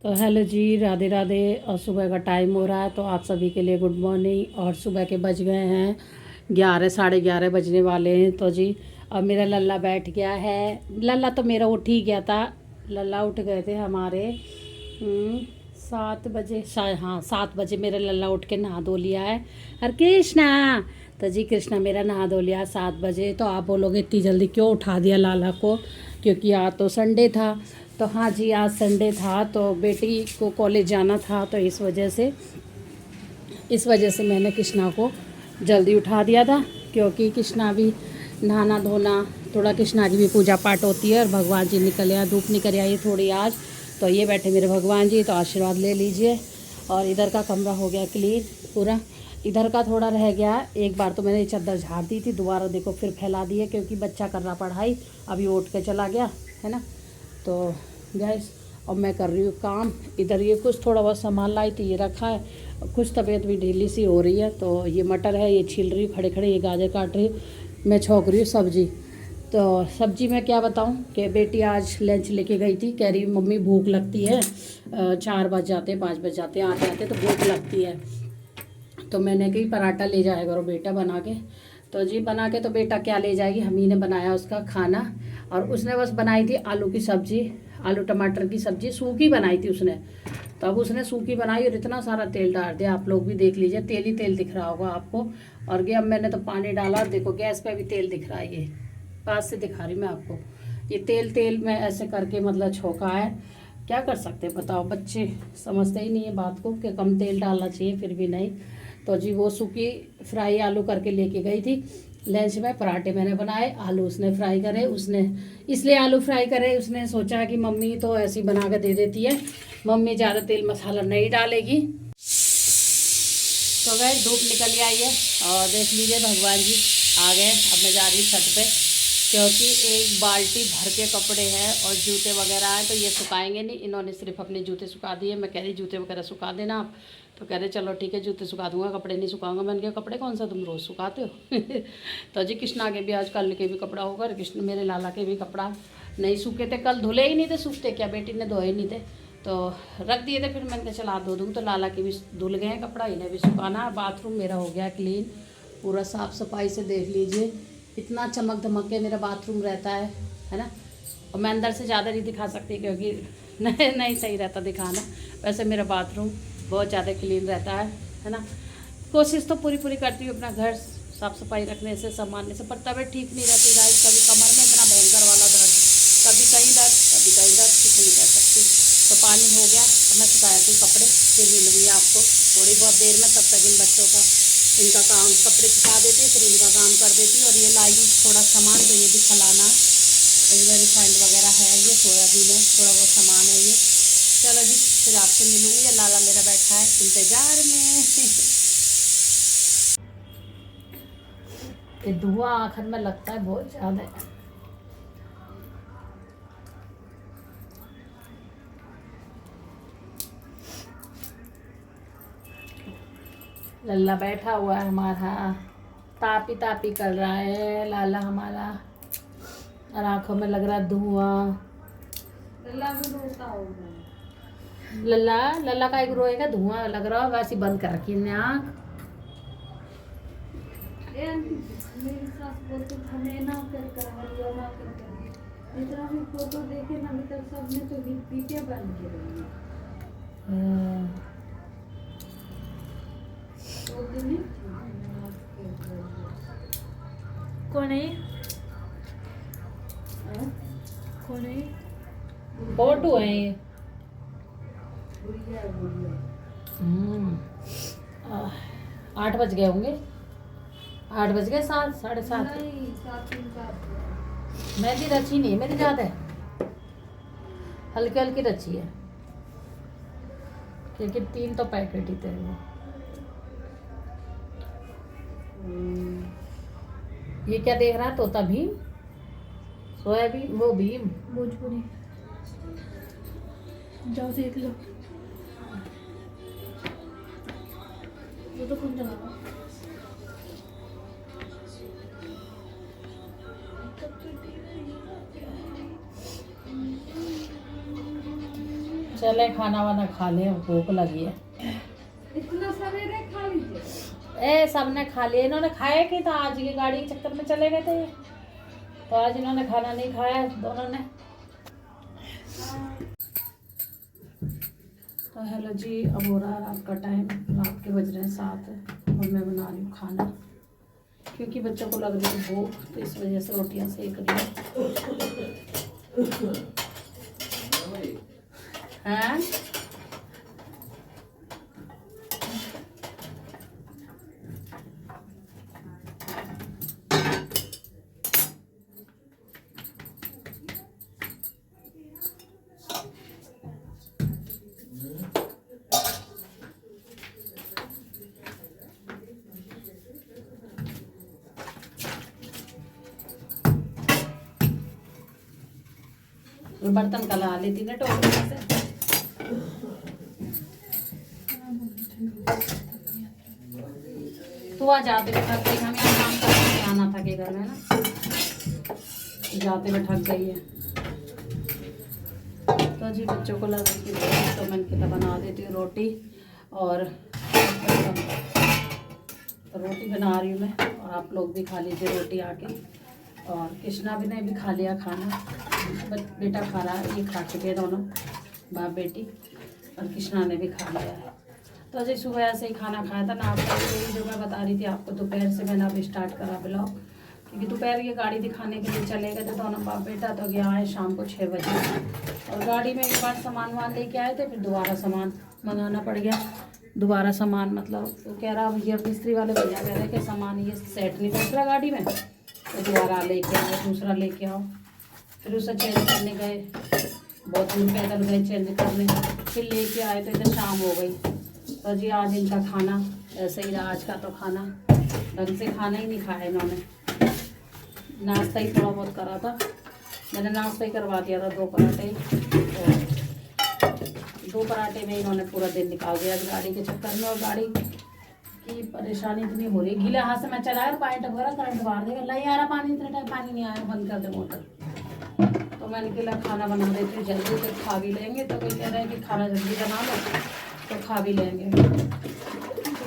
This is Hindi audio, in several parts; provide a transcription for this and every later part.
तो हेलो जी, राधे राधे। और सुबह का टाइम हो रहा है, तो आप सभी के लिए गुड मॉर्निंग। और सुबह के बज गए हैं 11, साढ़े 11 बजने वाले हैं। तो जी अब मेरा लल्ला बैठ गया है। लल्ला तो मेरा उठ ही गया था। लल्ला उठ गए थे हमारे 7 बजे, शायद हाँ 7 बजे मेरा लल्ला उठ के नहा धो लिया है। हरे कृष्णा। तो जी कृष्णा मेरा नहा धो लिया 7 बजे। तो आप बोलोगे इतनी जल्दी क्यों उठा दिया लाला को, क्योंकि आज तो संडे था। तो हाँ जी, आज संडे था तो बेटी को कॉलेज जाना था, तो इस वजह से मैंने कृष्णा को जल्दी उठा दिया था। क्योंकि कृष्णा भी नहाना धोना, थोड़ा कृष्णा की भी पूजा पाठ होती है। और भगवान जी निकल आया, धूप निकल आई थोड़ी आज। तो ये बैठे मेरे भगवान जी, तो आशीर्वाद ले लीजिए। और इधर का कमरा हो गया क्लीन पूरा। इधर का थोड़ा रह गया, एक बार तो मैंने चादर झाड़ दी थी, दोबारा देखो फिर फैला दी है, क्योंकि बच्चा कर रहा पढ़ाई, अभी उठ के चला गया है ना। तो गैस और मैं कर रही हूँ काम। इधर ये कुछ थोड़ा बहुत सामान लाई थी, ये रखा है। कुछ तबीयत भी ढीली सी हो रही है, तो ये मटर है, ये छील रही हूँ खड़े खड़े, ये गाजर काट रही हूँ, मैं छौंक रही हूँ सब्जी। तो सब्जी में क्या बताऊँ कि बेटी आज लंच लेके गई थी, कह रही मम्मी भूख लगती है, 4 बज जाते 5 बज जाते आते आते, तो भूख लगती है। तो मैंने कही पराठा ले जाया करो बेटा बना के। तो जी बना के तो बेटा क्या ले जाएगी, हम ही ने बनाया उसका खाना। और उसने बस बनाई थी आलू की सब्जी, आलू टमाटर की सब्जी सूखी बनाई थी उसने। तो अब उसने सूखी बनाई और इतना सारा तेल डाल दिया, आप लोग भी देख लीजिए, तेल ही तेल दिख रहा होगा आपको। और ये अब मैंने तो पानी डाला, देखो गैस पे भी तेल दिख रहा है, ये पास से दिखा रही मैं आपको। ये तेल तेल में ऐसे करके मतलब छोका है। क्या कर सकते हैं बताओ, बच्चे समझते ही नहीं है बात को कि कम तेल डालना चाहिए, फिर भी नहीं। तो जी वो सूखी फ्राई आलू करके लेके गई थी लंच में। पराठे मैंने बनाए, आलू उसने फ्राई करे। उसने इसलिए आलू फ्राई करे, उसने सोचा कि मम्मी तो ऐसी बना के दे देती है, मम्मी ज़्यादा तेल मसाला नहीं डालेगी। तो गए धूप निकल आई है, और देख लीजिए भगवान जी आ गए। अब मैं जा रही हूँ छत पे, क्योंकि एक बाल्टी भर के कपड़े हैं और जूते वगैरह हैं, तो ये सुखाएंगे नहीं। इन्होंने सिर्फ अपने जूते सुखा दिए। मैं कह रही जूते वगैरह सुखा देना आप, तो कह रहे चलो ठीक है जूते सुखा दूंगा, कपड़े नहीं सुखाऊंगा। मैंने कहा कपड़े कौन सा तुम रोज़ सुखाते हो। तो जी कृष्णा के भी आज, कल के भी कपड़ा होगा, कृष्ण मेरे लाला के भी कपड़ा नहीं सूखे थे, कल धुले ही नहीं थे, सूखते क्या, बेटी ने धोए नहीं थे तो रख दिए थे। फिर मैंने कहा चला धो दूँ, तो लाला के भी धुल गए हैं कपड़ा, इन्हें भी सुखाना है। बाथरूम मेरा हो गया क्लीन पूरा, साफ़ सफाई से देख लीजिए, इतना चमक धमक के मेरा बाथरूम रहता है ना। और मैं अंदर से ज़्यादा नहीं दिखा सकती, क्योंकि नहीं सही रहता दिखाना। वैसे मेरा बाथरूम बहुत ज़्यादा क्लीन रहता है ना। कोशिश तो पूरी पूरी करती हूँ अपना घर साफ़ सफाई रखने से, संभालने से, पर तबीयत ठीक नहीं रहती गाइस। कभी कमर में इतना भयंकर वाला दर्द, कभी कहीं दर्द, कभी कहीं दर्द, कुछ नहीं कर सकती। तो पानी हो गया, अब मैं सुखाया थी कपड़े, फिर मिलूंगी आपको थोड़ी बहुत देर में। तब तक इन बच्चों का, इनका काम, कपड़े सुखा देती हूँ, फिर इनका काम कर देती हूँ। और ये लाई हूँ थोड़ा सामान, तो ये भी खिलाना, इसमें रिफाइंड वगैरह है, ये सोयाबीन है, थोड़ा बहुत सामान है ये। चलो जी फिर आपसे मिलूंगी। ये लाला मेरा बैठा है इंतजार में। ये धुआं आखिर में लगता है बहुत ज़्यादा। लल्ला बैठा हुआ है हमारा, तापी तापी कर रहा है लाला हमारा, और आँखों में लग रहा है धुआं। लल्ला भी रोता होगा, लल्ला लल्ला का एक रोएगा, धुआं लग रहा है, वैसे बंद कर रखी है आँख। मेरी सास बोलती हमें ना कर ना कर, इतना भी फोटो देखे ना अभी तक, सब ने तो पीटे बन के रही है। कौन है, कौन है, फोटो है ये। 8 बज गए होंगे, 8 बज गए, 7, 7:30। मेहंदी रची नहीं, मेरी याद है हल्की हल्की रची है, क्योंकि 3 तो पैकेट ही थे वो। ये क्या देख रहा, तोता भीम, सोयाबीन, वो भीम भोजपुरी, जाओ देख लो। वो तो कौन चला, चले खाना वाना खा ले, भूख लगी है। इतना सवेरे खा लीजिए। ए सबने खा लिया, इन्होंने खाया कि तो आज की गाड़ी के चक्कर में चले गए थे ये। तो आज इन्होंने खाना नहीं खाया दोनों ने। तो हेलो जी, अब हो रहा है रात का टाइम, रात के बज रहे हैं 7 और मैं बना रही हूँ खाना क्योंकि बच्चों को लग रही है भूख, तो इस वजह से रोटियाँ सेक रही हैं। बर्तन कला लेती ना टोकरी से। तो आ जाते हुए थक गई, हमें काम करके आना था के घर में ना, जाते हुए थक गई है। तो जी बच्चों को लगा कि तो मैंने कितना बना देती हूँ रोटी, और तो रोटी बना रही हूँ मैं, और आप लोग भी खा लीजिए रोटी आके। और कृष्णा भी ने भी खा लिया खाना, बेटा खा रहा है, ये खा चुके दोनों बाप बेटी, और कृष्णा ने भी खा लिया है। तो अजय सुबह ऐसे ही खाना खाया था ना आपको, यही जो मैं बता रही थी आपको, दोपहर से मैंने अभी स्टार्ट करा ब्लॉग, क्योंकि दोपहर की गाड़ी दिखाने के लिए चले गए थे दोनों बाप बेटा, तो गया है शाम को 6 बजे। और गाड़ी में एक बार सामान वामान लेके आए थे, फिर दोबारा सामान मंगाना पड़ गया। दोबारा सामान मतलब वो कह रहा भैया, मिस्त्री वाले भैया कह रहे कि सामान ये सेट नहीं बैठ रहा गाड़ी में, तो दोबारा लेके आओ, दूसरा लेके आओ। फिर उसे चेंज करने गए, बहुत दूर पैदल गए चेंज करने, फिर लेके आए तो इधर शाम हो गई। तो जी आज इनका खाना ऐसे ही रहा, आज का तो खाना ढंग से खाना ही नहीं खाया इन्होंने। नाश्ता ही थोड़ा बहुत करा था, मैंने नाश्ता ही करवा दिया था 2 पराठे, और 2 पराठे में इन्होंने पूरा दिन निकाल दिया गाड़ी के चक्कर में। और गाड़ी की परेशानी इतनी हो रही, गीले हाथ से मैं चलाया और पानी टपका रहा, करंट मार देगा, नहीं आ रहा पानी, इतने टाइम पानी नहीं आया, बंद कर दे मोटर। तो मैंने कहा खाना बना देती हूँ जल्दी, तो खा भी लेंगे। तो कोई कह रहे हैं कि खाना जल्दी बना लो तो खा भी लेंगे।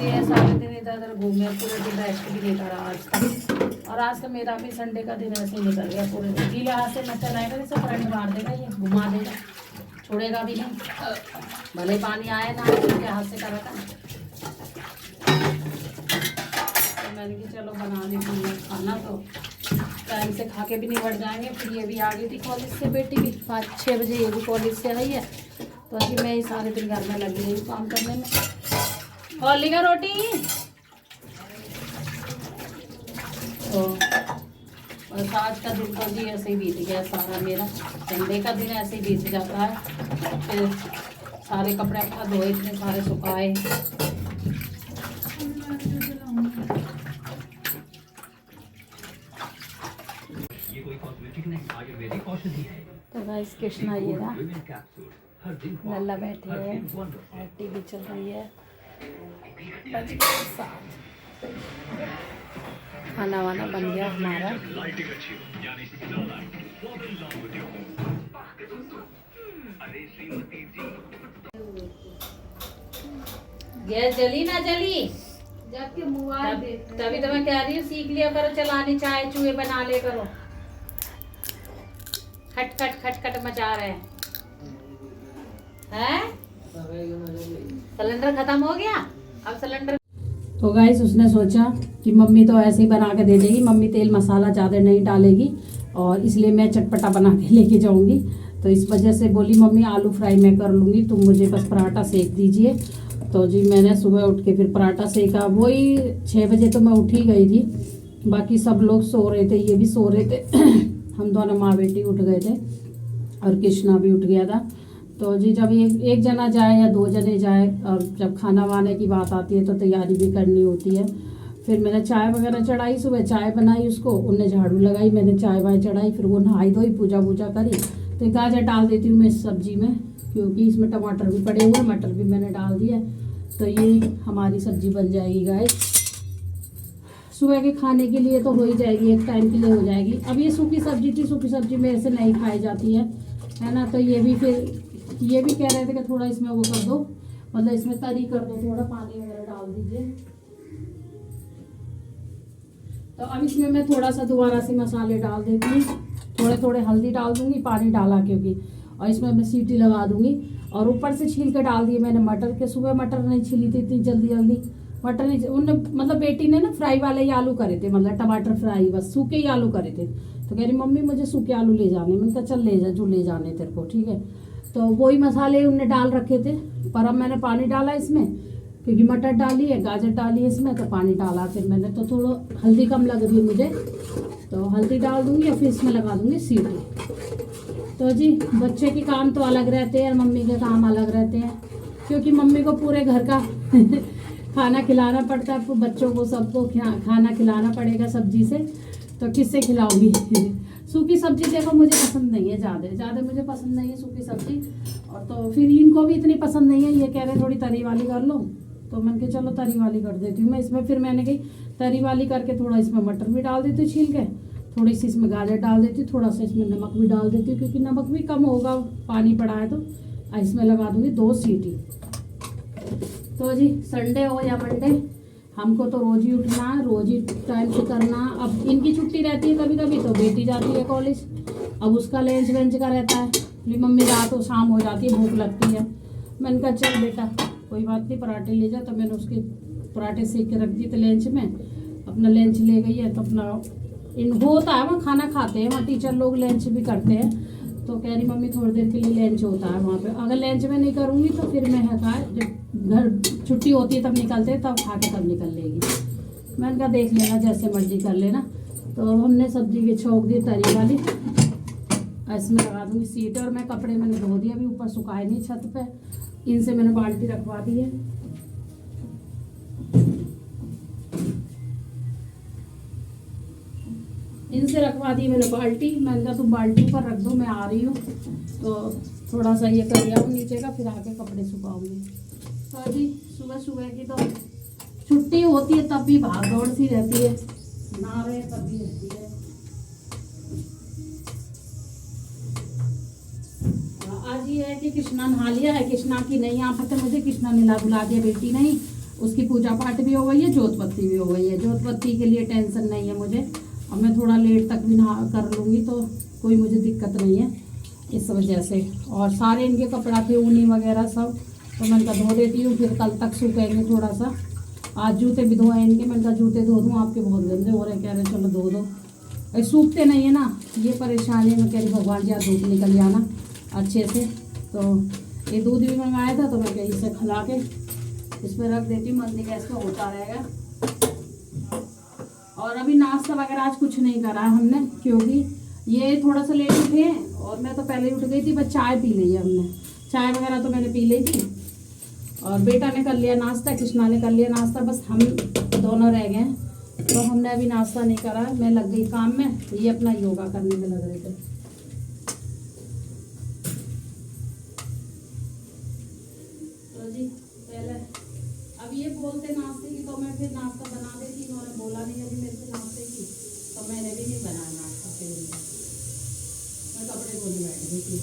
ये सारे दिन इधर उधर घूमे, पूरे दिन रेस्ट भी नहीं करा आज तक। और आज तो मेरा भी संडे का दिन ऐसे ही निकल गया पूरे दिन। गीले हाथ से मैं चलाएगा जैसे करंट मार देगा, ये घुमा देगा, छोड़ेगा भी नहीं, भले पानी आए ना, के हाथ से करा था। तो मैंने कि चलो बना लेती हूँ खाना, तो टाइम से खा के भी नहीं बढ़ जाएंगे। फिर ये भी आ गई थी कॉलेज से, बेटी भी 5-6 बजे ये भी कॉलेज से आई है। तो अभी मैं ही सारे दिन घर में लगी रही काम करने में। और लिखा रोटी तो बस आज का दिन तो जी ऐसे ही बीत गया सारा मेरा। संडे का दिन ऐसे ही बीत जाता है। फिर सारे कपड़े अपना धोए, इतने सारे सुखाए। तो गाइस कृष्णा ये रहा, लल्ला बैठे हैं और टीवी चल रही है। खाना वाना बन गया हमारा। गैस जली ना जली, जाके मोबाइल तभी तो मैं कह रही हूँ सीख लिया करो चलानी, चाहे चूहे बना ले करो। खट खट खट खट मचा रहे हैं। सिलेंडर खत्म हो गया, अब सिलेंडर। तो गाइस उसने सोचा कि मम्मी तो ऐसे ही बना के दे देगी, मम्मी तेल मसाला ज़्यादा नहीं डालेगी, और इसलिए मैं चटपटा बना के लेके जाऊंगी। तो इस वजह से बोली मम्मी आलू फ्राई मैं कर लूँगी, तुम मुझे बस पराठा सेक दीजिए। तो जी मैंने सुबह उठ के फिर पराठा सेका। वही 6 बजे तो मैं उठ ही गई थी, बाकी सब लोग सो रहे थे, ये भी सो रहे थे। हम दोनों माँ बेटी उठ गए थे और कृष्णा भी उठ गया था। तो जी जब एक जना जाए या 2 जने जाए, और जब खाना वाने की बात आती है तो तैयारी भी करनी होती है। फिर मैंने चाय वगैरह चढ़ाई, सुबह चाय बनाई उसको, उनने झाड़ू लगाई, मैंने चाय वाय चढ़ाई, फिर वो नहाई धोई, पूजा वूजा करी। तो गाजर डाल देती हूँ मैं इस सब्जी में, क्योंकि इसमें टमाटर भी पड़े हुए, मटर भी मैंने डाल दिया। तो ये हमारी सब्जी बन जाएगी गाइस, सुबह के खाने के लिए तो हो ही जाएगी, एक टाइम के लिए हो जाएगी। अब ये सूखी सब्जी थी, सूखी सब्जी मेरे से नहीं खाई जाती है ना, तो ये भी फिर ये भी कह रहे थे कि थोड़ा इसमें वो कर दो, मतलब इसमें तरी कर दो, थोड़ा पानी वगैरह डाल दीजिए। तो अब इसमें मैं थोड़ा सा दोबारा से मसाले डाल देती हूँ, थोड़े थोड़े हल्दी डाल दूंगी, पानी डाला क्योंकि, और इसमें मैं सीटी लगा दूंगी। और ऊपर से छील के डाल दिए मैंने मटर के, सुबह मटर नहीं छिली थी इतनी जल्दी जल्दी, मटर नहीं, उन मतलब बेटी ने ना फ्राई वाले ही आलू करे थे, मतलब टमाटर फ्राई, बस सूखे ही आलू करे थे। तो कह रही मम्मी मुझे सूखे आलू ले जाने, मैंने कहा चल ले जा जो ले जाने तेरे को, ठीक है। तो वही मसाले उनने डाल रखे थे, पर अब मैंने पानी डाला इसमें क्योंकि मटर डाली है, गाजर डाली है इसमें, तो पानी डाला फिर मैंने। तो थोड़ा हल्दी कम लग रही है मुझे, तो हल्दी डाल दूंगी और फिर इसमें लगा दूंगी सीटी। तो जी बच्चे के काम तो अलग रहते हैं और मम्मी के काम अलग रहते हैं, क्योंकि मम्मी को पूरे घर का खाना खिलाना पड़ता है, बच्चों को सबको खाना खिलाना पड़ेगा सब्जी से, तो किससे खिलाऊंगी। सूखी सब्जी देखो मुझे पसंद नहीं है, ज़्यादा मुझे पसंद नहीं है सूखी सब्जी, और तो फिर इनको भी इतनी पसंद नहीं है, ये कह रहे थोड़ी तरी वाली कर लो, तो मैंने कहा चलो तरी वाली कर देती हूँ मैं इसमें। फिर मैंने कही तरी वाली करके थोड़ा इसमें मटर भी डाल देती हूँ छील के, थोड़ी सी इसमें गाजर डाल देती हूँ, थोड़ा सा इसमें नमक भी डाल देती हूँ क्योंकि नमक भी कम होगा, पानी पड़ा है तो। इसमें लगा दूँगी 2 सीटी। तो जी संडे हो या मंडे, हमको तो रोज ही उठना है, रोज ही टाइम से करना। अब इनकी छुट्टी रहती है कभी कभी, तो बेटी जाती है कॉलेज, अब उसका लंच वेंच का रहता है, मेरी मम्मी रात और शाम हो जाती है, भूख लगती है। मैंने कहा चल बेटा कोई बात नहीं, पराठे ले जा, तो मैंने उसके पराठे सेक के रख दिए थे लंच में, अपना लंच ले गई है। तो अपना इन होता है वहाँ खाना खाते हैं, वहाँ टीचर लोग लंच भी करते हैं, तो कह रही मम्मी थोड़ी देर के लिए लंच होता है वहाँ पे, अगर लंच में नहीं करूँगी तो फिर मैं है कहा जब घर छुट्टी होती है तब निकलते हैं, तब खा के तब निकल लेगी। मैंने कहा देख लेना जैसे मर्जी कर लेना। तो हमने सब्जी की छौंक दी तरी वाली, इसमें लगा दूँगी सीट, और मैं कपड़े मैंने धो दिए, अभी ऊपर सुखाए नहीं छत पे, इनसे मैंने बाल्टी रखवा दी है। इनसे रखवा दी मैंने बाल्टी, मैंने कहा तुम बाल्टी पर रख दो मैं आ रही हूँ, तो थोड़ा सा ये कर लिया हूँ नीचे का, फिर आके कपड़े सुखाऊंगी। तो अभी सुबह सुबह की तो छुट्टी होती है तब भी भाग दौड़ सी रहती है, ना रहे तब भी रहती है। आज ये है कि कृष्णा नहा लिया है, कृष्णा की नहीं आफत है मुझे, कृष्णा ने बुला दिया बेटी नहीं, उसकी पूजा पाठ भी हो गई है, जोतपत्ती भी हो गई है, जोतपत्ती के लिए टेंशन नहीं है मुझे। अब मैं थोड़ा लेट तक भी नहा कर लूँगी तो कोई मुझे दिक्कत नहीं है इस वजह से। और सारे इनके कपड़ा थे ऊनी वगैरह सब, तो मैंने कहा धो देती हूँ, फिर कल तक सूखेंगे थोड़ा सा। आज जूते भी धोए इनके, मैंने कहा जूते धो दूँ, आपके बहुत गंदे हो रहे, कह रहे चलो धो दो, अरे सूखते नहीं है ना, ये परेशानी है। मैं कह रही भगवान जी आप धूप निकल जाना अच्छे से। तो ये दूध भी मंगाया था, तो मैं कहीं से खिला के इसमें रख देती हूँ, मंदी गैस पे होता रहेगा। और अभी नाश्ता वगैरह आज कुछ नहीं करा है हमने, क्योंकि ये थोड़ा सा लेट उठे हैं और मैं तो पहले ही उठ गई थी, बस चाय पी ली है हमने, चाय वगैरह तो मैंने पी ली थी। और बेटा ने कर लिया नाश्ता, कृष्णा ने कर लिया नाश्ता, बस हम दोनों रह गए, तो हमने अभी नाश्ता नहीं करा। मैं लग गई काम में, ये अपना योगा करने में लग रहे थे। तो जी पहले अब ये बोलते नाश्ते की, तो मैं फिर नाश्ता बना देती, इन्होंने बोला नहीं अभी मेरे से नाश्ते की, तो मैंने भी नहीं बनाया नाश्ता, फिर मैं कपड़े धोने बैठ गई थी।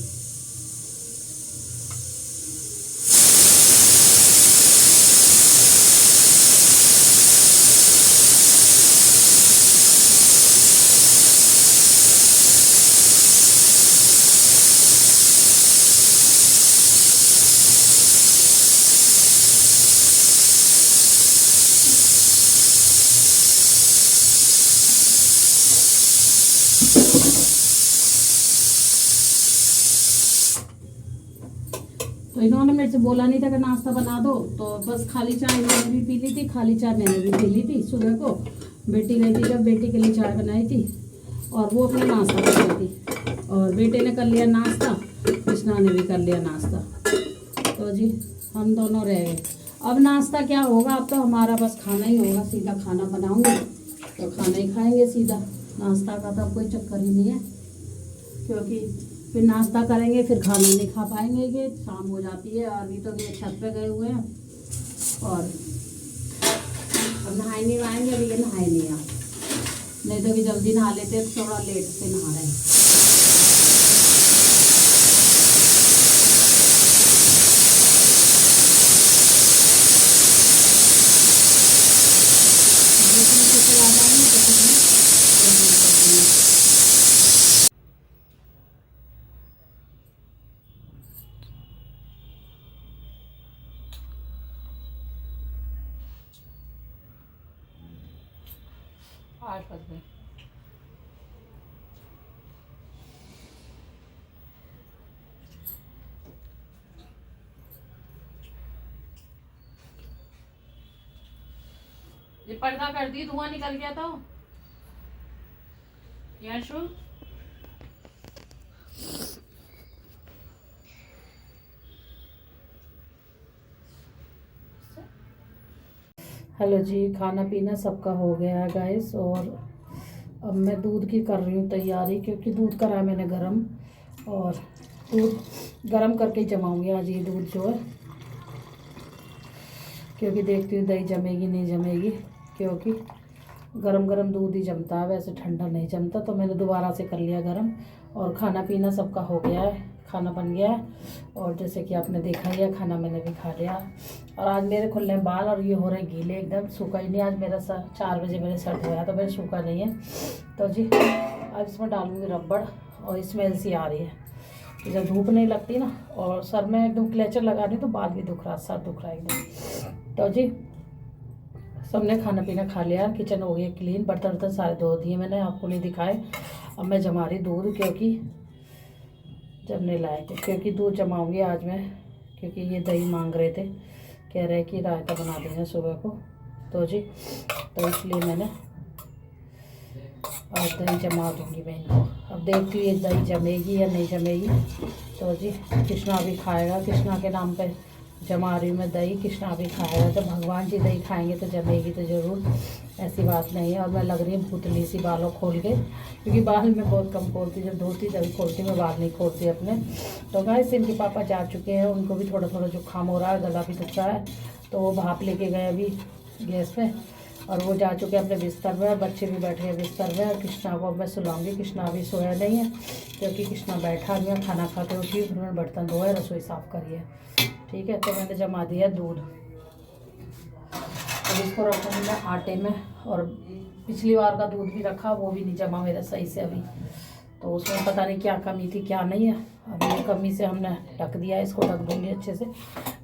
तो इन्होंने मेरे से बोला नहीं था कि नाश्ता बना दो, तो बस खाली चाय मैंने भी पी ली थी, खाली चाय मैंने भी पी ली थी। सुबह को बेटी गई थी जब, बेटी के लिए चाय बनाई थी और वो अपना नाश्ता कर रही थी, और बेटे ने कर लिया नाश्ता, कृष्णा ने भी कर लिया नाश्ता। तो जी हम दोनों रह गए। अब नाश्ता क्या होगा, अब तो हमारा बस खाना ही होगा, सीधा खाना बनाऊंगी तो खाना ही खाएंगे सीधा, नाश्ता का तो कोई चक्कर ही नहीं है, क्योंकि फिर नाश्ता करेंगे फिर खाना नहीं खा पाएंगे, कि शाम हो जाती है। अभी तो ये छत पे गए हुए हैं, और अब नहाएंगे वाएंगे, अभी ये नहाए नहीं आप, नहीं तो कि जल्दी नहा लेते, थोड़ा लेट से नहा रहे हैं। 8 बजे। ये पर्दा कर दी, धुआं निकल गया तो यशु। हेलो जी, खाना पीना सबका हो गया है गाइस। और अब मैं दूध की कर रही हूँ तैयारी, क्योंकि दूध करा है मैंने गरम, और दूध गरम करके ही जमाऊंगी आज ये दूध जो है, क्योंकि देखती हूँ दही जमेगी नहीं जमेगी, क्योंकि गरम गरम दूध ही जमता है, वैसे ठंडा नहीं जमता। तो मैंने दोबारा से कर लिया गरम। और खाना पीना सबका हो गया है, खाना बन गया है, और जैसे कि आपने देखा ही है, खाना मैंने भी खा लिया। और आज मेरे खुले बाल और ये हो रहे गीले, एकदम सूखा ही नहीं। आज मेरा सर 4 बजे मैंने सर धोया, तो मेरा सूखा नहीं है। तो जी आज इसमें डालूँगी रबड़, और स्मेल सी आ रही है। तो जब धूप नहीं लगती ना, और सर में एकदम क्लेचर लगा रही तो बाल भी दुख रहा, सर दुख रहा एकदम। तो जी सबने खाना पीना खा लिया, किचन हो गई क्लीन, बर्तन वर्तन सारे धो दिए मैंने, आपको नहीं दिखाए। अब मैं जमा रही दूध, क्योंकि जमने लायक है, क्योंकि दूध जमाऊंगी आज मैं, क्योंकि ये दही मांग रहे थे, कह रहे कि रायता बना देना सुबह को। तो जी तो इसलिए मैंने आज दही जमा दूँगी मैं इनको। अब देखती हूँ ये दही जमेगी या नहीं जमेगी। तो जी कृष्णा भी खाएगा, कृष्णा के नाम पे जमा रही हूँ मैं दही, कृष्णा भी खाएगा। जब भगवान जी दही खाएंगे तो जमेगी तो ज़रूर, ऐसी बात नहीं है। और मैं लग रही हूँ भूतली सी बालों खोल के, क्योंकि बाल मैं बहुत कम खोलती, जब धोती तभी खोलती, मैं बाल नहीं खोलती अपने। तो गाइस इनके पापा जा चुके हैं, उनको भी थोड़ा थोड़ा जुकाम हो रहा है, गला भी दुख रहा है, तो वो भाप लेके गए अभी गैस पे, और वो जा चुके हैं अपने बिस्तर में। बच्चे भी बैठे हैं बिस्तर में, और कृष्णा को अब मैं सुलाऊंगी। कृष्णा अभी सोया नहीं है, क्योंकि कृष्णा बैठा नहीं है, खाना खाते उठी, उन्होंने बर्तन धोए, रसोई साफ़ करी है। ठीक है, तो मैंने जमा दिया दूध, अब इसको रखूँगी मैं आटे में। और पिछली बार का दूध भी रखा, वो भी नहीं जमा मेरा सही से अभी, तो उसमें पता नहीं क्या कमी थी क्या नहीं है। अभी ये कमी से हमने ढक दिया है, इसको ढक दूँगी अच्छे से।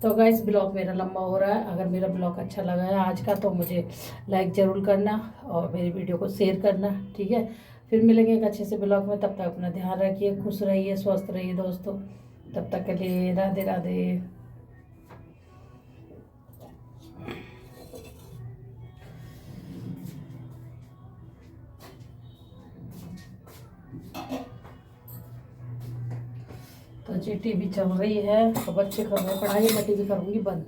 तो गाइस ब्लॉग मेरा लंबा हो रहा है, अगर मेरा ब्लॉग अच्छा लगा है आज का, तो मुझे लाइक ज़रूर करना, और मेरी वीडियो को शेयर करना। ठीक है, फिर मिलेंगे एक अच्छे से ब्लॉग में, तब तक अपना ध्यान रखिए, खुश रहिए, स्वस्थ रहिए दोस्तों। तब तक के लिए राधे राधे। तो जी टीवी चल रही है, तो बच्चे कर रहे हैं पढ़ाई, मैं टीवी करूँगी बंद।